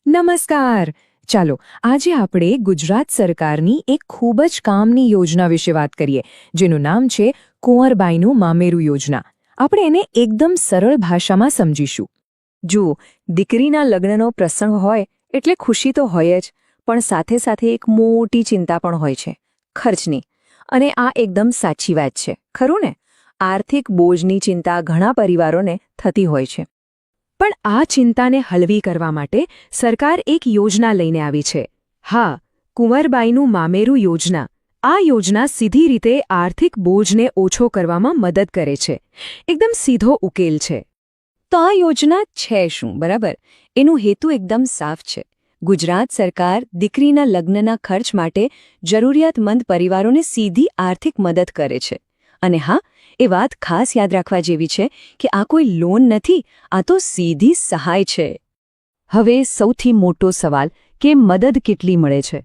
નમસ્કાર. ચાલો આજે આપણે ગુજરાત સરકારની એક ખૂબ જ કામની યોજના વિશે વાત કરીએ, જેનું નામ છે કુંવરબાઈનું મામેરું યોજના. આપણે એને એકદમ સરળ ભાષામાં સમજીશું. જુઓ, દીકરીના લગ્નનો પ્રસંગ હોય એટલે ખુશી તો હોય જ, પણ સાથે સાથે એક મોટી ચિંતા પણ હોય છે, ખર્ચની. અને આ એકદમ સાચી વાત છે, ખરું ને? આર્થિક બોજની ચિંતા ઘણા પરિવારોને થતી હોય છે. પણ આ ચિંતાને હળવી કરવા માટે સરકાર એક યોજના લઈને આવી છે. હા, કુંવરબાઈનું મામેરું યોજના. આ યોજના સીધી રીતે આર્થિક બોજને ઓછો કરવામાં મદદ કરે છે. એકદમ સીધો ઉકેલ છે. તો આ યોજના છે શું, બરાબર? એનું હેતુ એકદમ સાફ છે. ગુજરાત સરકાર દીકરીના લગ્નના ખર્ચ માટે જરૂરિયાતમંદ પરિવારોને સીધી આર્થિક મદદ કરે છે. અને હા, એ વાત ખાસ યાદ રાખવા જેવી છે કે આ કોઈ લોન નથી, આ તો સીધી સહાય છે. હવે સૌથી મોટો સવાલ કે મદદ કેટલી મળે છે?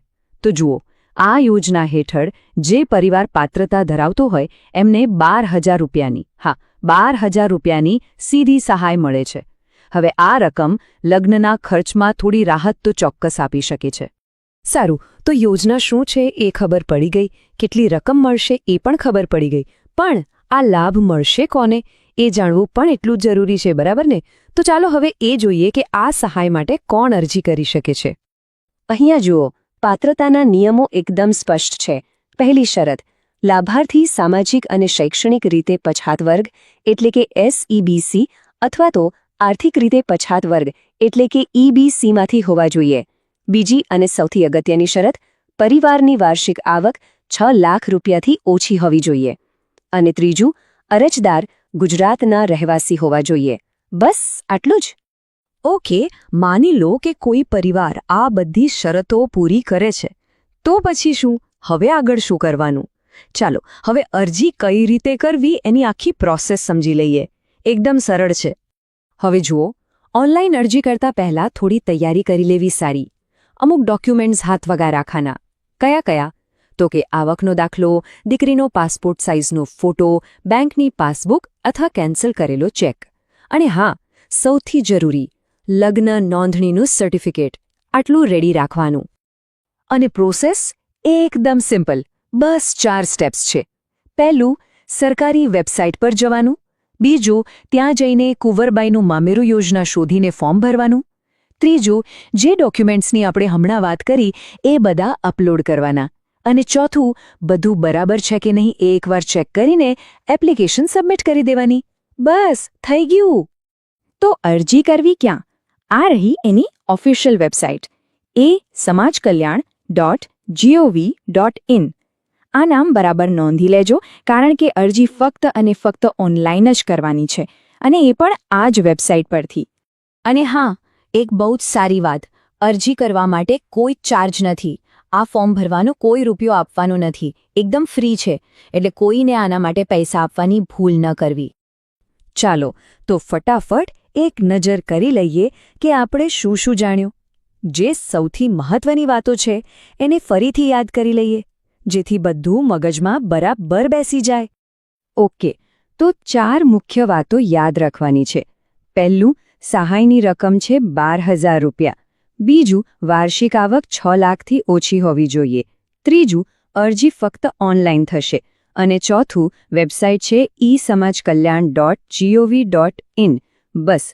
તો જુઓ, આ યોજના હેઠળ જે પરિવાર પાત્રતા ધરાવતો હોય એમને 12,000 રૂપિયાની, હા, 12,000 રૂપિયાની સીધી સહાય મળે છે. હવે આ રકમ લગ્નના ખર્ચમાં થોડી રાહત તો ચોક્કસ આપી શકે છે. સારું, તો યોજના શું છે એ ખબર પડી ગઈ, કેટલી રકમ મળશે એ પણ ખબર પડી ગઈ, પણ આ લાભ મળશે કોને એ જાણવું પણ એટલું જ જરૂરી છે, બરાબર ને? તો ચાલો હવે એ જોઈએ કે આ સહાય માટે કોણ અરજી કરી શકે છે. અહીંયા જુઓ, પાત્રતાના નિયમો એકદમ સ્પષ્ટ છે. પહેલી શરત, લાભાર્થી સામાજિક અને શૈક્ષણિક રીતે પછાત વર્ગ એટલે કે SEBC અથવા તો આર્થિક રીતે પછાત વર્ગ એટલે કે EBCમાંથી હોવા જોઈએ. બીજી અને સૌથી અગત્યની શરત, પરિવારની વાર્ષિક આવક 6 લાખ રૂપિયાથી ઓછી હોવી જોઈએ. અને ત્રીજું, અરજદાર ગુજરાતના રહેવાસી હોવા જોઈએ. બસ આટલું જ. ઓકે, માની લો કે કોઈ પરિવાર આ બધી શરતો પૂરી કરે છે. તો પછી શું? હવે આગળ શું કરવાનું? ચાલો હવે અરજી કઈ રીતે કરવી એની આખી પ્રોસેસ સમજી લઈએ. એકદમ સરળ છે. હવે જુઓ, ઓનલાઈન અરજી કરતા પહેલાં થોડી તૈયારી કરી લેવી સારી. અમુક ડોક્યુમેન્ટ્સ હાથ વગા રાખવાના. કયા કયા? તો કે આવકનો દાખલો, દીકરીનો પાસપોર્ટ સાઇઝનો ફોટો, બેંકની પાસબુક અથવા કેન્સલ કરેલો ચેક. અને હા, સૌથી જરૂરી, લગ્ન નોંધણીનું સર્ટિફિકેટ. આટલું રેડી રાખવાનું. અને પ્રોસેસ એકદમ સિમ્પલ. બસ 4 સ્ટેપ્સ છે. પહેલું, સરકારી વેબસાઇટ પર જવાનું. બીજું, ત્યાં જઈને કુંવરબાઈનું મામેરું યોજના શોધીને ફોર્મ ભરવાનું. ત્રીજું, જે ડોક્યુમેન્ટ્સની આપણે હમણાં વાત કરી એ બધા અપલોડ કરવાના. અને ચોથું, બધું બરાબર છે કે નહીં એ એકવાર ચેક કરીને એપ્લિકેશન સબમિટ કરી દેવાની. બસ થઈ ગયું. તો અરજી કરવી ક્યાં? આ રહી એની ઓફિશિયલ વેબસાઇટ, samajkalyan.gov.in. આ નામ બરાબર નોંધી લેજો, કારણ કે અરજી ફક્ત અને ફક્ત ઓનલાઈન જ કરવાની છે, અને એ પણ આ જ વેબસાઇટ પરથી. અને હા, એક બહુ જ સારી વાત, અરજી કરવા માટે કોઈ ચાર્જ નથી. આ ફોર્મ ભરવાનો કોઈ રૂપિયો આપવાનો નથી, એકદમ ફ્રી છે. એટલે કોઈને આના માટે પૈસા આપવાની ભૂલ ન કરવી. ચાલો તો ફટાફટ એક નજર કરી લઈએ કે આપણે શું શું જાણ્યું. જે સૌથી મહત્વની વાતો છે એને ફરીથી યાદ કરી લઈએ, જેથી બધું મગજમાં બરાબર બેસી જાય. ઓકે, તો 4 મુખ્ય વાતો યાદ રાખવાની છે. પહેલું, સહાયની રકમ છે 12,000 રૂપિયા. બીજું, વાર્ષિક આવક 6 લાખથી ઓછી હોવી જોઈએ. ત્રીજું, અરજી ફક્ત ઓનલાઈન થશે. અને ચોથું, વેબસાઇટ છે esamajkalyan.gov.in. બસ